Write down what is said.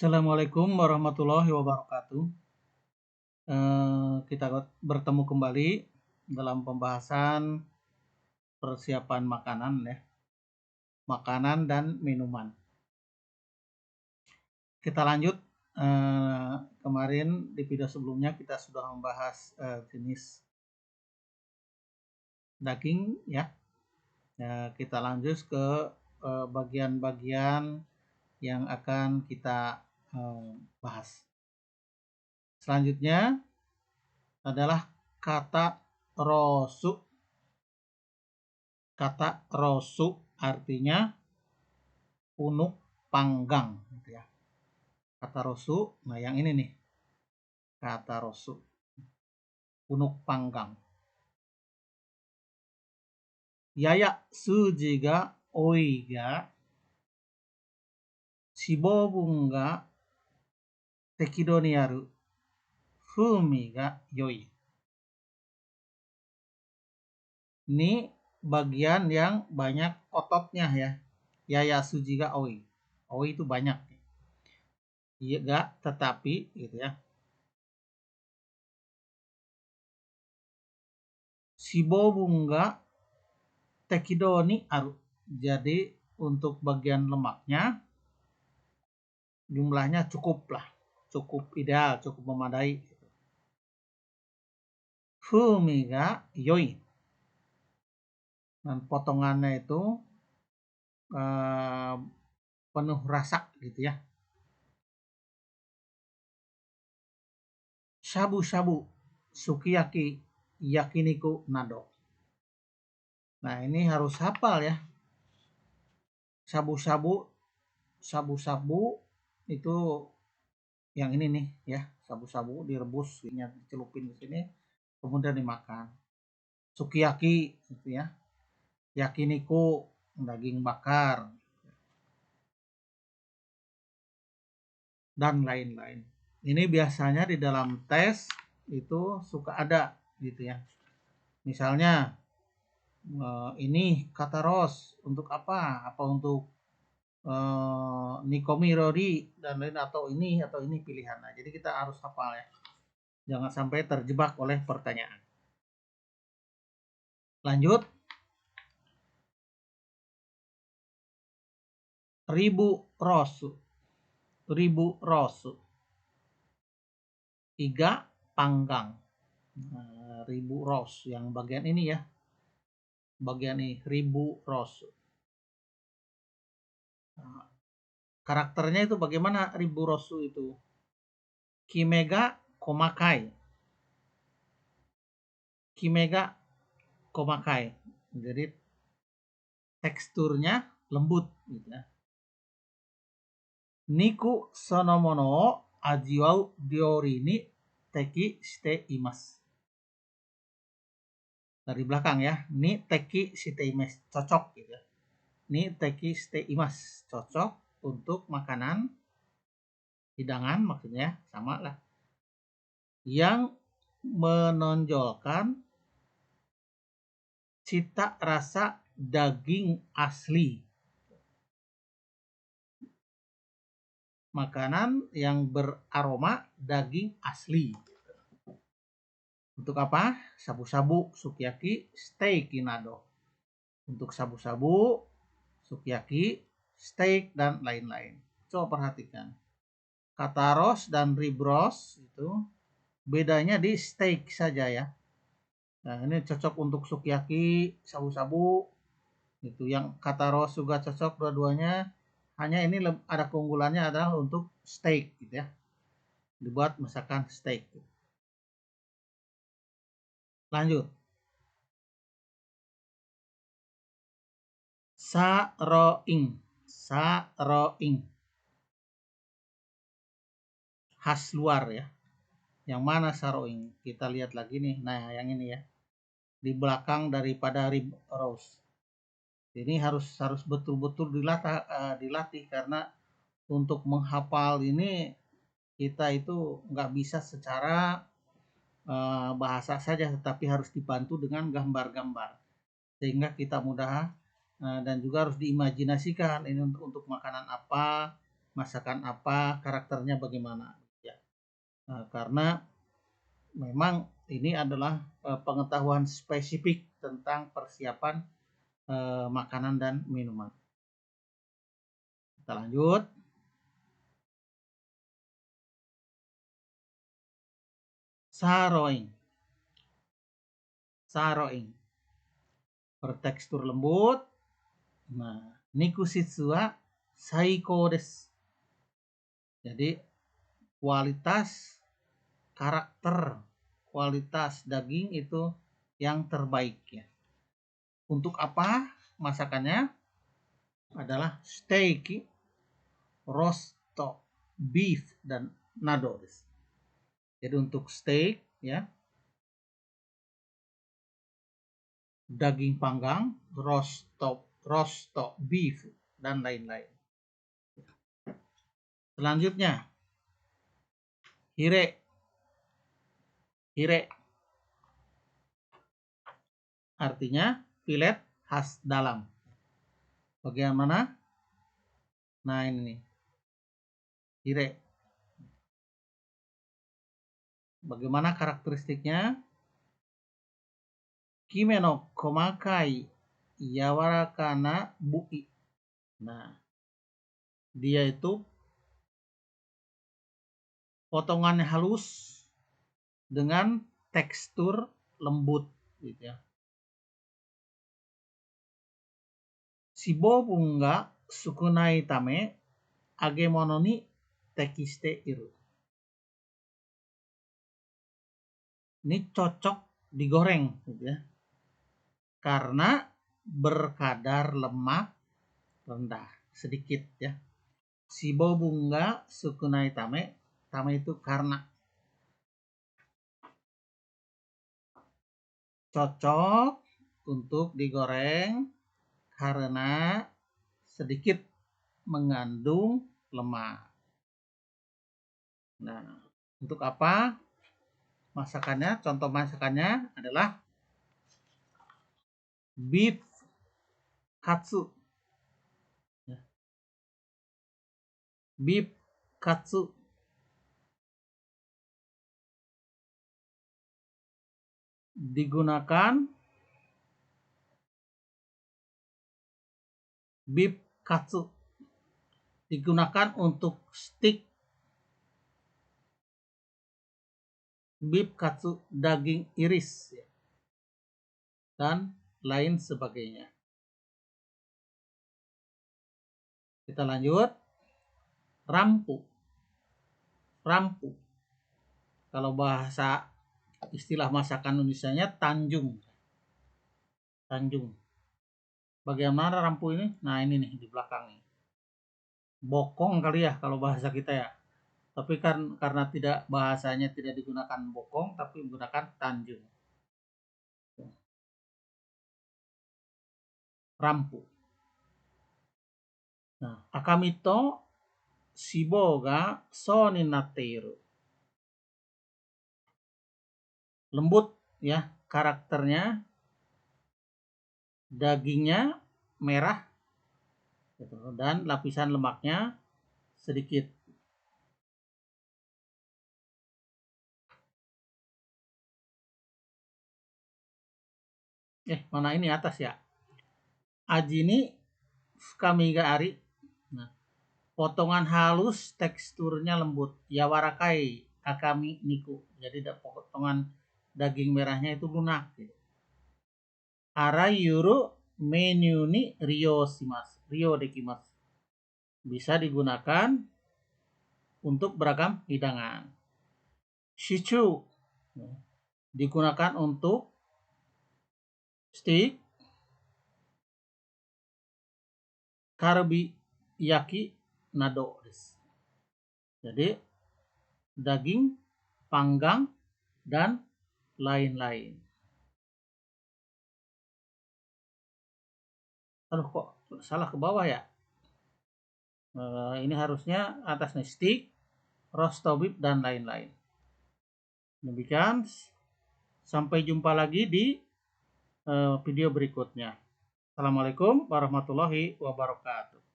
Assalamualaikum warahmatullahi wabarakatuh. Kita bertemu kembali dalam pembahasan persiapan makanan ya, makanan dan minuman. Kita lanjut. Kemarin di video sebelumnya kita sudah membahas jenis daging ya. Kita lanjut ke bagian-bagian yang akan kita bahas. Selanjutnya adalah kata rosu. Kata rosu artinya punuk panggang gitu ya. Kata rosu, nah yang ini nih. Kata rosu. Punuk panggang. Yaya suji ga oi ga shibobun ga tekido ni aru fumi ga yoi. Ini bagian yang banyak ototnya ya. Yaya suji ga oi. Oi itu banyak. Iya ga tetapi gitu ya. Shibobun ga tekido ni aru. Jadi untuk bagian lemaknya jumlahnya cukup lah. Cukup ideal, cukup memadai. Fumi ga yoi. Dan potongannya itu penuh rasa gitu ya. Shabu-shabu, sukiyaki, yakiniku, nado. Nah ini harus hafal ya. Shabu-shabu itu yang ini nih ya. Shabu-shabu direbus, dicelupin di sini, kemudian dimakan. Sukiyaki gitu ya. Yakiniku, daging bakar, dan lain-lain. Ini biasanya di dalam tes itu suka ada gitu ya. Misalnya ini kata ros untuk apa? Apa untuk Nikomi Rori dan lain atau ini pilihan. Nah, jadi kita harus hafal ya. Jangan sampai terjebak oleh pertanyaan. Lanjut. Ribu rosu. Iga panggang. Ribu ros yang bagian ini ya. Bagian ini ribu rosu. Nah, karakternya itu bagaimana ribu rosu itu? Kimega komakai. Kimega komakai. Jadi teksturnya lembut gitu ya. Niku sonomono o ajiwau ryori ni teki shite imasu. Dari belakang ya. Ni teki shite imasu. Cocok gitu ya. Ni teki shite imasu. Cocok untuk makanan hidangan maksudnya sama lah. Yang menonjolkan cita rasa daging asli. Makanan yang beraroma daging asli. Untuk apa? Sabu-sabu, sukiyaki, steak nado. Untuk sabu-sabu, sukiyaki, steak, dan lain-lain. Coba perhatikan. Kata ros dan rib roast itu bedanya di steak saja ya. Nah, ini cocok untuk sukiyaki, sabu-sabu. Itu yang kata ros juga cocok dua-duanya. Hanya ini ada keunggulannya adalah untuk steak gitu ya. Dibuat masakan steak. Lanjut. Saroing. Khas luar ya. Yang mana saroing? Kita lihat lagi nih. Nah, yang ini ya. Di belakang daripada rib roast. Ini harus betul-betul dilatih karena untuk menghafal ini kita itu nggak bisa secara bahasa saja, tetapi harus dibantu dengan gambar-gambar sehingga kita mudah dan juga harus diimajinasikan ini untuk makanan apa, masakan apa, karakternya bagaimana. Ya. Karena memang ini adalah pengetahuan spesifik tentang persiapan makanan dan minuman. Kita lanjut. Saroing. Saroing. Bertekstur lembut. Nah, nikusitsu wa saiko desu. Jadi kualitas karakter, kualitas daging itu yang terbaik ya. Untuk apa masakannya? Adalah steak, rosto, beef dan nado. Jadi untuk steak ya, daging panggang, rosto beef dan lain-lain. Selanjutnya hire. Hire artinya filet khas dalam. Bagian mana? Nah ini nih. Hire. Bagaimana karakteristiknya? Kime no komakai yawarakana bui. Nah, dia itu potongannya halus dengan tekstur lembut gitu ya. Shibou ga sukunai tame agemono ni tekiste iru. Ini cocok digoreng gitu ya. Karena berkadar lemak rendah sedikit ya. Shibou ga sukunai tame, tame itu karena. Cocok untuk digoreng karena sedikit mengandung lemak. Nah, untuk apa masakannya? Contoh masakannya adalah beef katsu. Beef katsu. Digunakan beef katsu. Digunakan untuk steak beef katsu, daging iris dan lain sebagainya. Kita lanjut. Rampu. Rampu. Kalau bahasa istilah masakan Indonesianya tanjung. Tanjung. Bagaimana rampu ini? Nah ini nih di belakang nih. Bokong kali ya kalau bahasa kita ya. Tapi kan karena tidak bahasanya tidak digunakan bokong tapi menggunakan tanjung. Rampu. Nah, akamito shibou ga so ni natteiru. Lembut ya karakternya. Dagingnya merah dan lapisan lemaknya sedikit. Mana ini atas ya? Aji ni fukami ga ari. Nah, potongan halus, teksturnya lembut. Yawarakai akami niku. Jadi potongan daging merahnya itu lunak. Arai yuru menu ni ryo shimasu. Ryo dekimasu. Bisa digunakan untuk beragam hidangan. Shichu digunakan untuk steak, karbi yaki nado. Jadi daging panggang dan lain-lain. Aduh kok salah ke bawah ya? Ini harusnya atasnya steak, roast beef dan lain-lain. Demikian, sampai jumpa lagi di video berikutnya. Assalamualaikum warahmatullahi wabarakatuh.